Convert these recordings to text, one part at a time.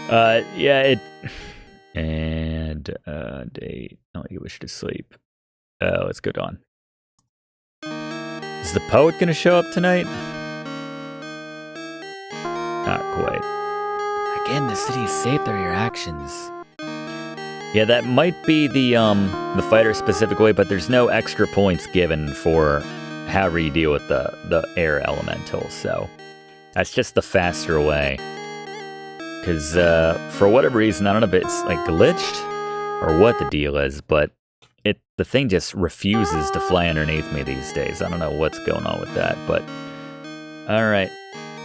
Yeah, it... And, date. Oh, you wish to sleep. Let's go on. Is the poet gonna show up tonight? Not quite. Again, the city is safe through your actions. Yeah, that might be the fighter specific way, but there's no extra points given for however you deal with the air elemental, so that's just the faster way. Because for whatever reason, I don't know if it's like glitched or what the deal is, but the thing just refuses to fly underneath me these days. I don't know what's going on with that, but alright.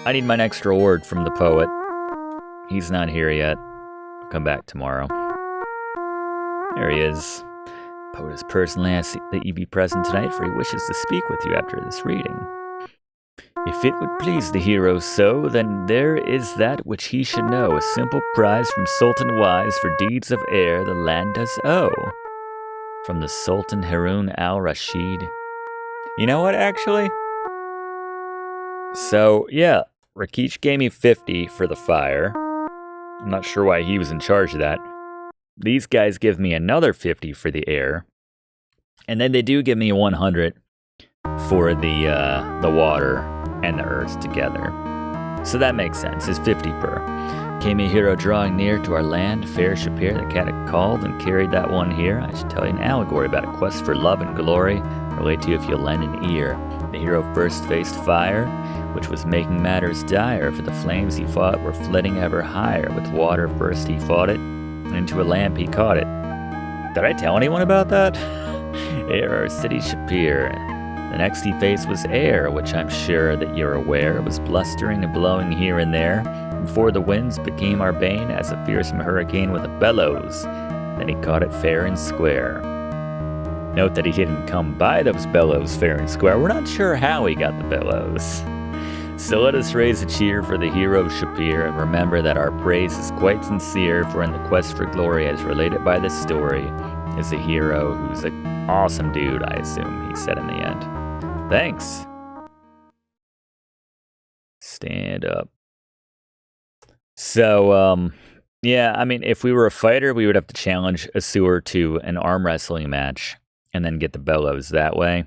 I need my next reward from the poet. He's not here yet. I'll come back tomorrow. There he is. Poet has personally asked that you be present tonight, for he wishes to speak with you after this reading. If it would please the hero so, then there is that which he should know, a simple prize from Sultan Wise for deeds of air the land does owe. From the Sultan Harun al-Rashid. You know what, actually? So, yeah, Rakish gave me 50 for the fire. I'm not sure why he was in charge of that. These guys give me another 50 for the air. And then they do give me 100 for the water and the earth together. So that makes sense, it's 50 per. Came a hero drawing near to our land, fair Shapir, the cat had called and carried that one here. I should tell you an allegory about a quest for love and glory, relate to you if you'll lend an ear. The hero first faced fire, which was making matters dire, for the flames he fought were flitting ever higher. With water first he fought it, and into a lamp he caught it. Did I tell anyone about that? Air, our city Shapir. The next he faced was air, which I'm sure that you're aware was blustering and blowing here and there, before the winds became our bane as a fearsome hurricane with a bellows. Then he caught it fair and square. Note that he didn't come by those bellows fair and square. We're not sure how he got the bellows. So let us raise a cheer for the hero Shapir, and remember that our praise is quite sincere, for in the quest for glory as related by this story is a hero who's an awesome dude, I assume, he said in the end. Thanks. Stand up. So, yeah, I mean, if we were a fighter, we would have to challenge a sewer to an arm wrestling match and then get the bellows that way.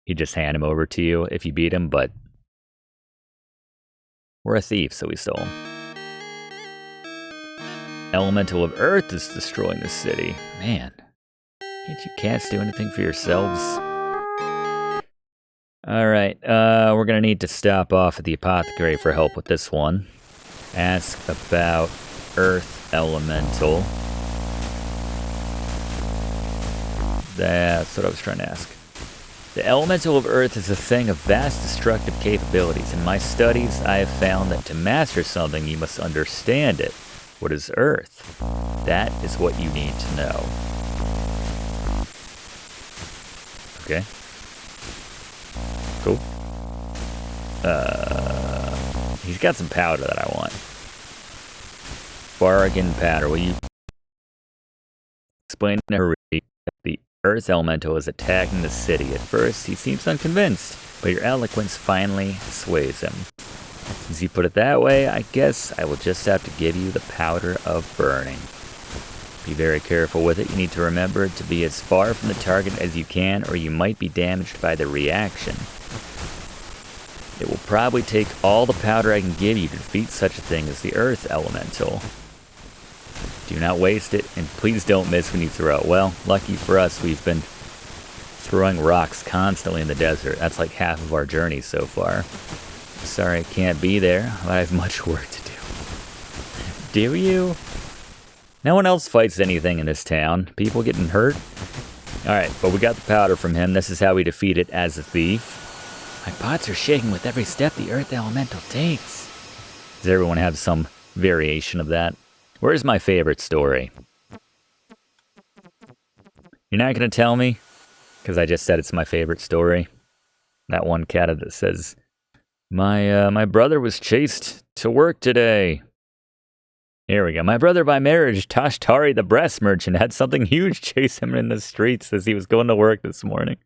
He'd just hand him over to you if you beat him, but we're a thief, so we stole him. Elemental of Earth is destroying the city. Man, can't you cats do anything for yourselves? Alright, we're gonna need to stop off at the apothecary for help with this one. Ask about Earth Elemental. That's what I was trying to ask. The Elemental of Earth is a thing of vast destructive capabilities. In my studies, I have found that to master something, you must understand it. What is Earth? That is what you need to know. Okay. Cool. He's got some powder that I want. Bargain powder. Will you explain to her that the Earth Elemental is attacking the city? At first, he seems unconvinced, but your eloquence finally sways him. Since you put it that way, I guess I will just have to give you the powder of burning. Be very careful with it. You need to remember to be as far from the target as you can, or you might be damaged by the reaction. It will probably take all the powder I can give you to defeat such a thing as the Earth Elemental. Do not waste it, and please don't miss when you throw it. Well, lucky for us, we've been throwing rocks constantly in the desert. That's like half of our journey so far. Sorry I can't be there, but I have much work to do. Do you? No one else fights anything in this town. People getting hurt? Alright, but we got the powder from him. This is how we defeat it as a thief. My pots are shaking with every step the Earth Elemental takes. Does everyone have some variation of that? Where's my favorite story? You're not going to tell me? Because I just said it's my favorite story. That one cat that says, My brother was chased to work today. Here we go. My brother by marriage, Tashtari the breast merchant, had something huge chase him in the streets as he was going to work this morning.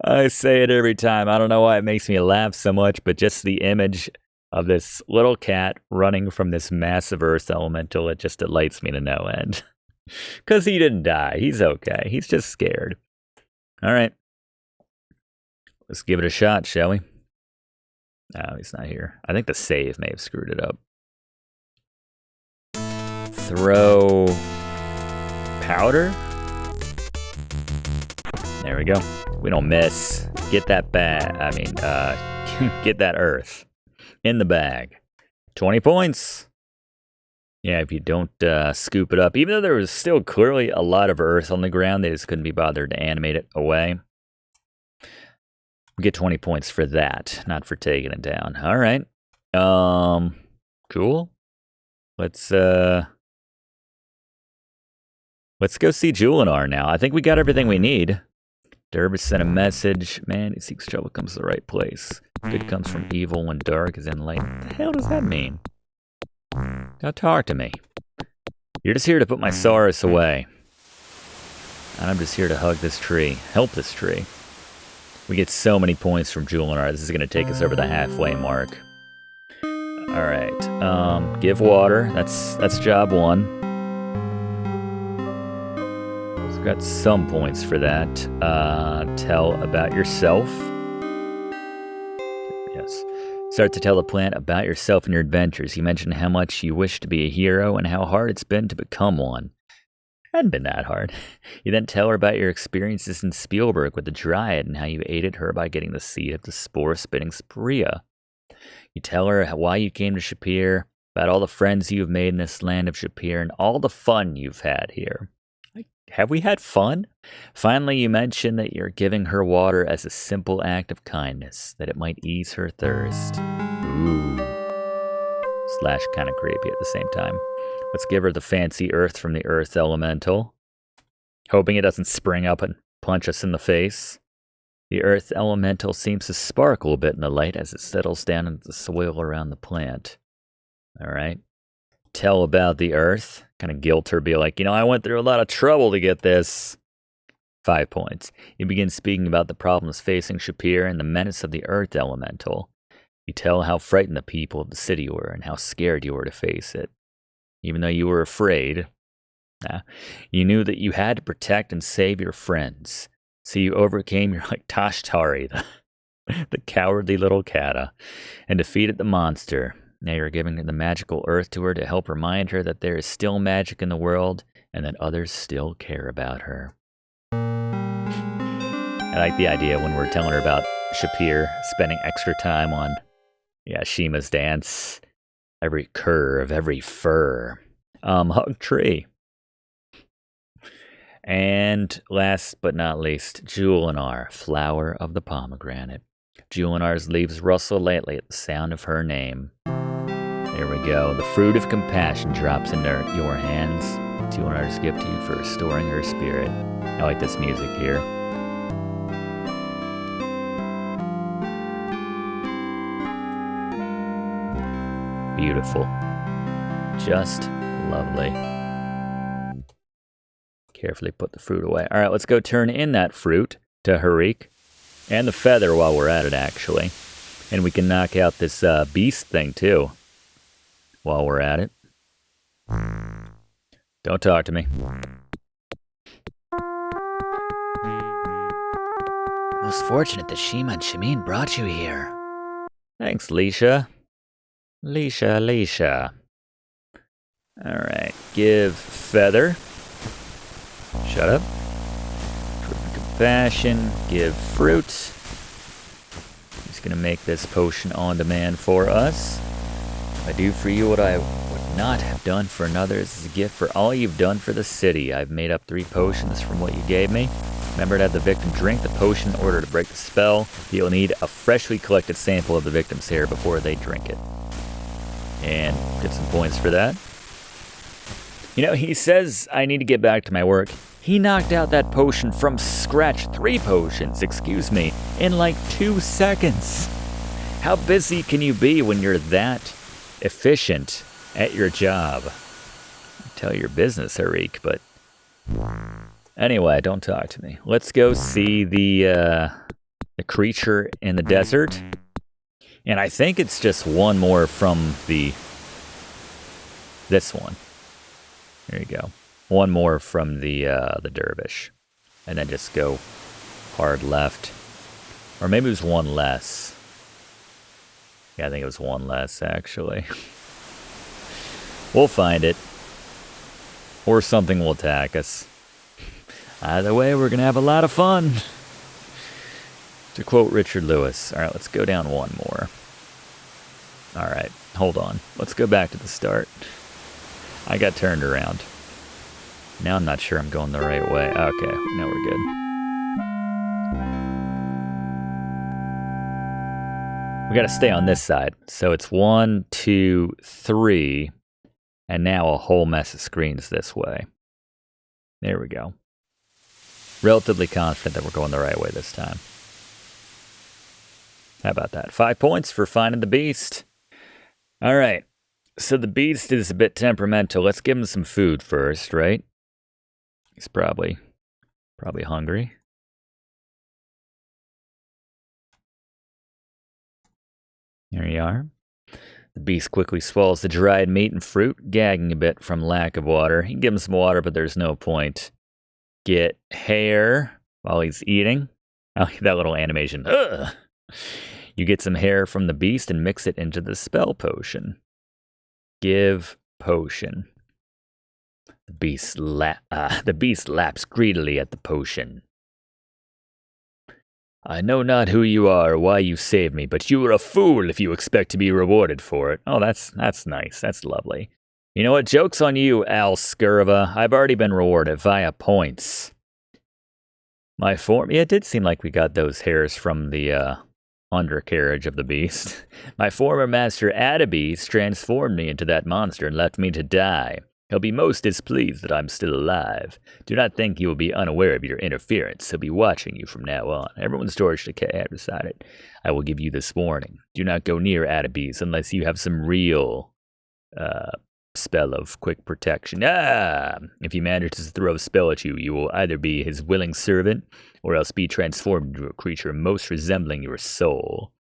I say it every time. I don't know why it makes me laugh so much, but just the image of this little cat running from this massive earth elemental. It just delights me to no end. Because he didn't die. He's okay. He's just scared. All right. Let's give it a shot, shall we? No, he's not here. I think the save may have screwed it up. Throw powder? There we go. We don't miss. Get that get that earth in the bag. 20 points. Yeah, if you don't scoop it up, even though there was still clearly a lot of earth on the ground, they just couldn't be bothered to animate it away. We get 20 points for that, not for taking it down. All right. Cool. Let's go see Julanar now. I think we got everything we need. Dervis sent a message. Man who seeks trouble comes to the right place. Good comes from evil when dark is in light. What the hell does that mean? Now talk to me. You're just here to put my sorrows away. And I'm just here to hug this tree. Help this tree. We get so many points from Julanar. This is going to take us over the halfway mark. Alright. Give water. That's job one. Got some points for that. Tell about yourself. Yes. Start to tell the plant about yourself and your adventures. You mentioned how much you wish to be a hero and how hard it's been to become one. It hadn't been that hard. You then tell her about your experiences in Spielberg with the Dryad and how you aided her by getting the seed of the spore-spitting Sprea. You tell her why you came to Shapir, about all the friends you have made in this land of Shapir, and all the fun you've had here. Have we had fun? Finally, you mention that you're giving her water as a simple act of kindness, that it might ease her thirst. Ooh. Slash kind of creepy at the same time. Let's give her the fancy earth from the earth elemental. Hoping it doesn't spring up and punch us in the face. The earth elemental seems to sparkle a bit in the light as it settles down into the soil around the plant. Alright. Tell about the earth. Kind of guilt her, be like, I went through a lot of trouble to get this. 5 points. You begin speaking about the problems facing Shapir and the menace of the earth elemental. You tell how frightened the people of the city were and how scared you were to face it. Even though you were afraid, you knew that you had to protect and save your friends. So you overcame your Tashtari, the cowardly little Kata, and defeated the monster. Now you're giving the magical earth to her to help remind her that there is still magic in the world and that others still care about her. I like the idea when we're telling her about Shapir spending extra time on, Shima's dance. Every curve, every fur. Hug tree. And last but not least, Julanar, flower of the pomegranate. Julanar's leaves rustle lightly at the sound of her name. There we go. The fruit of compassion drops into your hands. Julanar's gift to you for restoring her spirit. I like this music here. Beautiful. Just lovely. Carefully put the fruit away. All right, let's go turn in that fruit to Harik. And the feather while we're at it, actually. And we can knock out this beast thing, too. While we're at it. Don't talk to me. Most fortunate that Shima and Shamin brought you here. Thanks, Leisha. Leisha. Alright, give feather. Shut up. Compassion, give fruit. He's gonna make this potion on demand for us. I do for you what I would not have done for another. This is a gift for all you've done for the city. I've made up 3 potions from what you gave me. Remember to have the victim drink the potion in order to break the spell. You'll need a freshly collected sample of the victim's hair before they drink it. And get some points for that. He says I need to get back to my work. He knocked out that potion from scratch, 3 potions, in 2 seconds. How busy can you be when you're that efficient at your job? Tell your business, Harik, but anyway, don't talk to me. Let's go see the creature in the desert. And I think it's just one more from this one. There you go. One more from the dervish. And then just go hard left. Or maybe it was one less. Yeah, I think it was one less, actually. We'll find it. Or something will attack us. Either way, we're going to have a lot of fun. To quote Richard Lewis. Alright, let's go down one more. Alright, hold on. Let's go back to the start. I got turned around. Now I'm not sure I'm going the right way. Okay, now we're good. We got to stay on this side. So it's 1, 2, 3, and now a whole mess of screens this way. There we go. Relatively confident that we're going the right way this time. How about that? 5 points for finding the beast. All right. So the beast is a bit temperamental. Let's give him some food first, right? He's probably hungry. There you are. The beast quickly swallows the dried meat and fruit, gagging a bit from lack of water. You can give him some water, but there's no point. Get hair while he's eating. Oh, that little animation. Ugh. You get some hair from the beast and mix it into the spell potion. Give potion. The beast laps greedily at the potion. I know not who you are or why you saved me, but you are a fool if you expect to be rewarded for it. Oh, that's nice. That's lovely. You know what? Joke's on you, Al Scurva. I've already been rewarded via points. Yeah, it did seem like we got those hairs from the undercarriage of the beast. My former master Adabes transformed me into that monster and left me to die. He'll be most displeased that I'm still alive. Do not think he will be unaware of your interference. He'll be watching you from now on. Everyone's George Decay, I've decided. I will give you this warning. Do not go near Adabes unless you have some real spell of quick protection. If he manages to throw a spell at you, you will either be his willing servant or else be transformed into a creature most resembling your soul.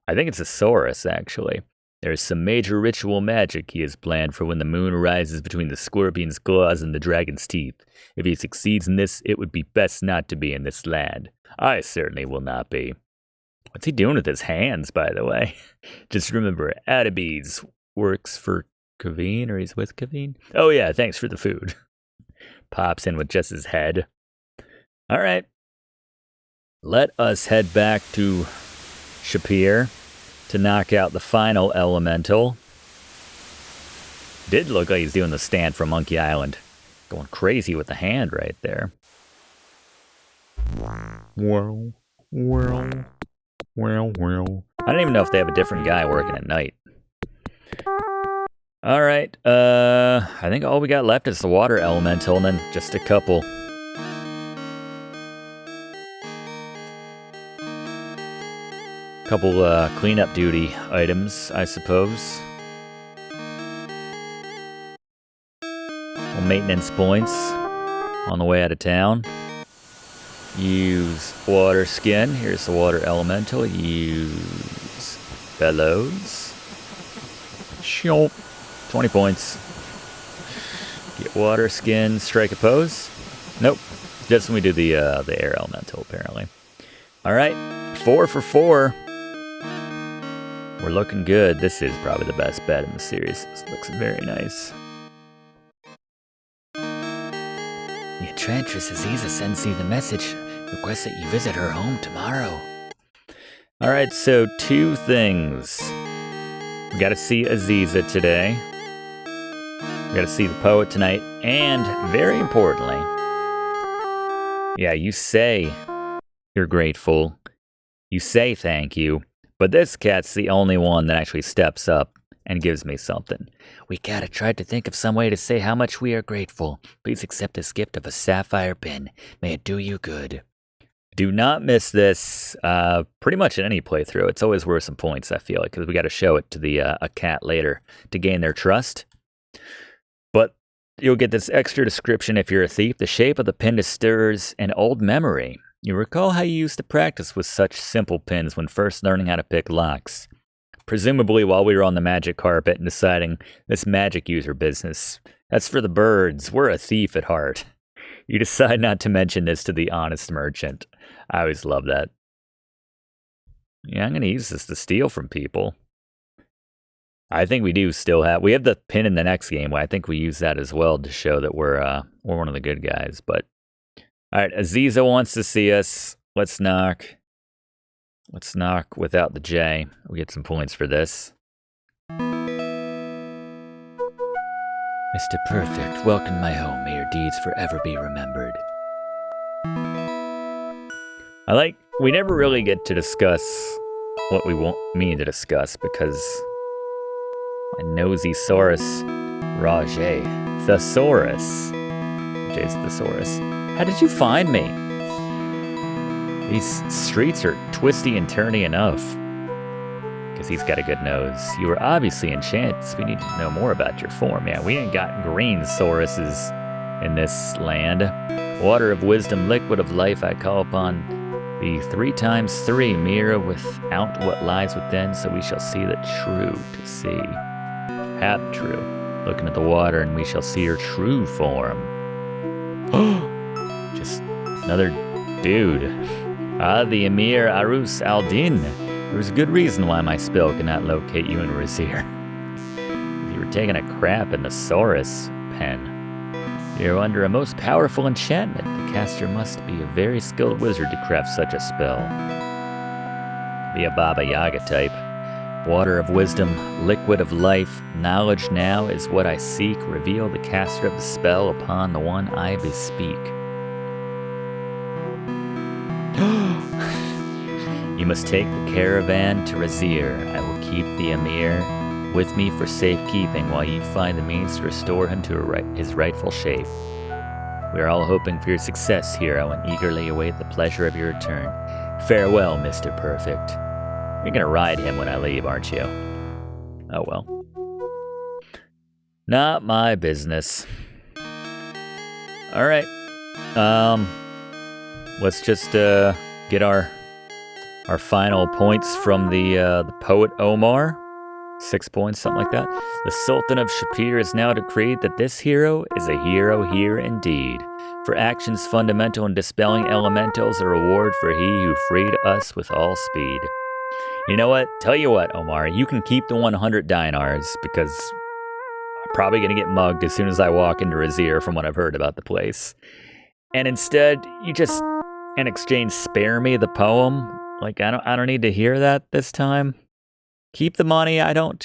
I think it's a Saurus, actually. There is some major ritual magic he has planned for when the moon rises between the scorpion's claws and the dragon's teeth. If he succeeds in this, it would be best not to be in this land. I certainly will not be. What's he doing with his hands, by the way? Just remember, Adabes works for Kaveen, or he's with Kaveen? Oh yeah, thanks for the food. Pops in with just his head. All right. Let us head back to Shapir to knock out the final elemental. Did look like he's doing the stand from Monkey Island. Going crazy with the hand right there. Well. I don't even know if they have a different guy working at night. All right. I think all we got left is the water elemental and then just a couple cleanup duty items, I suppose. Well, maintenance points on the way out of town. Use water skin. Here's the water elemental. Use bellows. Shop. 20 points. Get water skin. Strike a pose. Nope. Just when we do the air elemental, apparently. All right. 4 for 4. We're looking good. This is probably the best bet in the series. This looks very nice. The Enchantress Aziza sends you the message. Requests that you visit her home tomorrow. All right, so 2 things. We got to see Aziza today. We got to see the poet tonight. And very importantly, yeah, you say you're grateful. You say thank you. But this cat's the only one that actually steps up and gives me something. We gotta try to think of some way to say how much we are grateful. Please accept this gift of a sapphire pin. May it do you good. Do not miss this pretty much in any playthrough. It's always worth some points, I feel like, because we got to show it to the a cat later to gain their trust. But you'll get this extra description if you're a thief. The shape of the pin stirs an old memory. You recall how you used to practice with such simple pins when first learning how to pick locks. Presumably while we were on the magic carpet and deciding this magic user business. That's for the birds. We're a thief at heart. You decide not to mention this to the honest merchant. I always love that. Yeah, I'm going to use this to steal from people. I think we do still have... We have the pin in the next game. I think we use that as well to show that we're one of the good guys. But all right, Aziza wants to see us. Let's knock. Let's knock without the J. We get some points for this. Mr. Perfect, welcome to my home. May your deeds forever be remembered. We never really get to discuss what we want me to discuss because my nosy Saurus, Raseir, Thesaurus. J's Thesaurus. How did you find me? These streets are twisty and turny enough. Because he's got a good nose. You were obviously enchanted, so we need to know more about your form. Yeah, we ain't got green Sauruses in this land. Water of wisdom, liquid of life, I call upon the 3x3 mirror without what lies within, so we shall see the true to see. Half true. Looking at the water, and we shall see your true form. Just another dude. The Emir Arus al-Din. There's a good reason why my spell cannot locate you in Raseir. You were taking a crap in the Saurus pen. You're under a most powerful enchantment. The caster must be a very skilled wizard to craft such a spell. Be a Baba Yaga type. Water of wisdom, liquid of life, knowledge now is what I seek. Reveal the caster of the spell upon the one I bespeak. You must take the caravan to Raseir. I will keep the Emir with me for safekeeping while you find the means to restore him to his rightful shape. We are all hoping for your success, hero, and eagerly await the pleasure of your return. Farewell, Mr. Perfect. You're gonna ride him when I leave, aren't you? Oh well. Not my business. Alright. Let's just get our final points from the Poet Omar. 6 points, something like that. The Sultan of Shapir has now decreed that this hero is a hero here indeed. For actions fundamental in dispelling elementals, a reward for he who freed us with all speed. You know what? Tell you what, Omar, you can keep the 100 dinars because I'm probably going to get mugged as soon as I walk into Raseir from what I've heard about the place. And instead, you just, in exchange, spare me the poem. Like, I don't need to hear that this time. Keep the money, I don't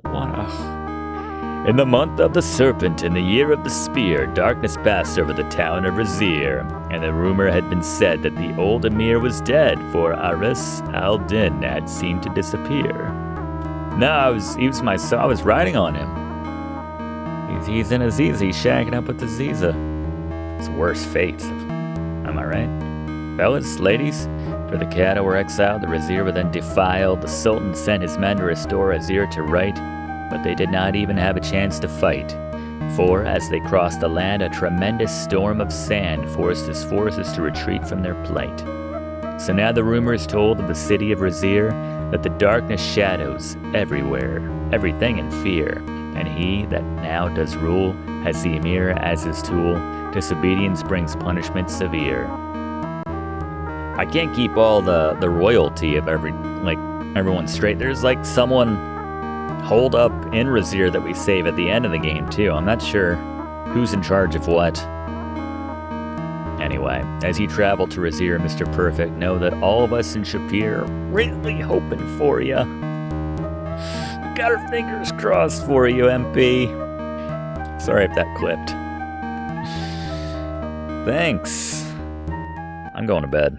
wanna. In the month of the serpent, in the year of the spear, darkness passed over the town of Raseir, and the rumor had been said that the old emir was dead, for Arus al-Din had seemed to disappear. No, I was riding on him. He's in Aziza, he's shagging up with Aziza. It's worse fate. Am I right? Fellas, ladies, for the cattle were exiled, the Raseir were then defiled. The Sultan sent his men to restore Raseir to right, but they did not even have a chance to fight. For, as they crossed the land, a tremendous storm of sand forced his forces to retreat from their plight. So now the rumor is told of the city of Raseir that the darkness shadows everywhere, everything in fear, and he that now does rule has the emir as his tool. Disobedience brings punishment severe. I can't keep all the royalty of everyone straight. There's like someone holed up in Raseir that we save at the end of the game too. I'm not sure who's in charge of what. Anyway, as you travel to Raseir, Mr. Perfect, know that all of us in Shapir are really hoping for you. We got our fingers crossed for you, MP. Sorry if that clipped. Thanks. I'm going to bed.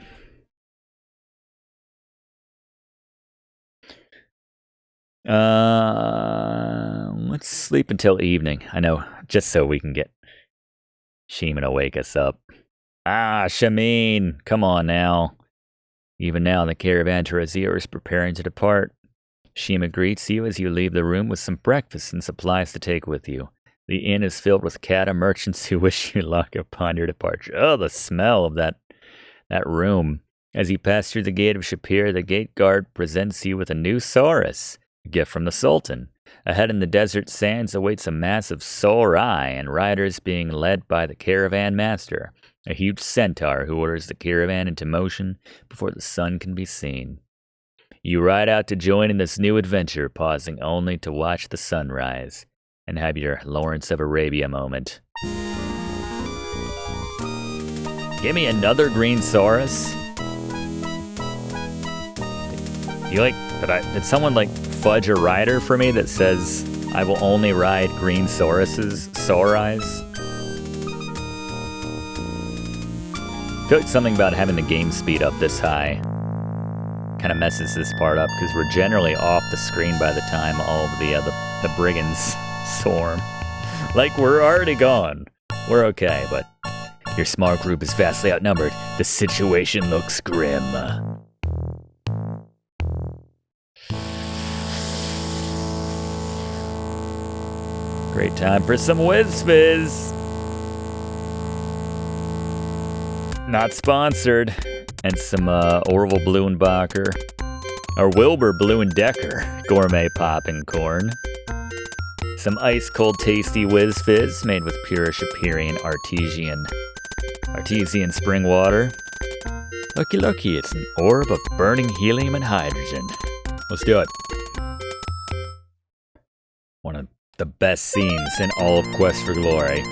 Let's sleep until evening. I know, just so we can get Sheeman to wake us up. Shameen, come on now. Even now, the caravan to Raseir is preparing to depart. Shima greets you as you leave the room with some breakfast and supplies to take with you. The inn is filled with Kata merchants who wish you luck upon your departure. Oh, the smell of that That room. As you pass through the gate of Shapir, the gate guard presents you with a new Saurus, a gift from the Sultan. Ahead in the desert sands awaits a massive Saurai and riders being led by the Caravan Master, a huge centaur who orders the caravan into motion before the sun can be seen. You ride out to join in this new adventure, pausing only to watch the sunrise and have your Lawrence of Arabia moment. Give me another green Saurus. Did someone fudge a rider for me that says I will only ride green Saurais? I feel like something about having the game speed up this high kind of messes this part up, because we're generally off the screen by the time all of the Brigands swarm. We're already gone. We're okay, but your small group is vastly outnumbered. The situation looks grim. Great time for some Whiz Fizz. Not sponsored. And some Orville Blumenbacher. Or Wilbur Blumendecker gourmet popping corn. Some ice cold tasty Whiz Fizz made with pure Shapirian artesian spring water. Looky, it's an orb of burning helium and hydrogen. Let's do it. One of the best scenes in all of Quest for Glory.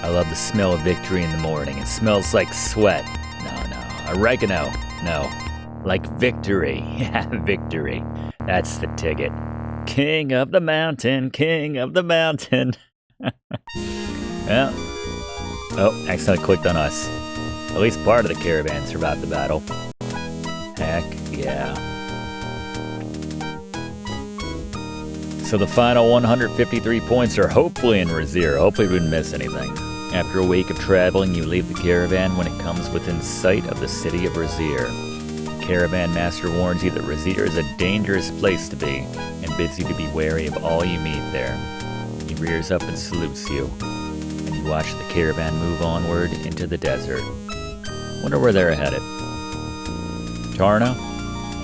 I love the smell of victory in the morning. It smells like sweat. No. Oregano. No. Like victory. Yeah, victory. That's the ticket. King of the mountain. Well. Oh, accidentally clicked on us. At least part of the caravan survived the battle. Heck yeah. So the final 153 points are hopefully in Raseir. Hopefully we didn't miss anything. After a week of traveling, you leave the caravan when it comes within sight of the city of Raseir. The caravan master warns you that Raseir is a dangerous place to be, and bids you to be wary of all you meet there. He rears up and salutes you, and you watch the caravan move onward into the desert. Wonder where they're headed. Tarna?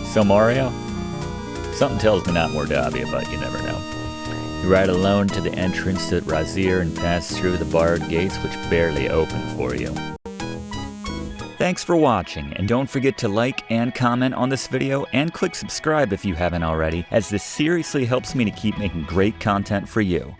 Silmaria? Something tells me not Mordavia, but you never know. You ride alone to the entrance to Raseir and pass through the barred gates which barely open for you. Thanks for watching, and don't forget to like and comment on this video and click subscribe if you haven't already, as this seriously helps me to keep making great content for you.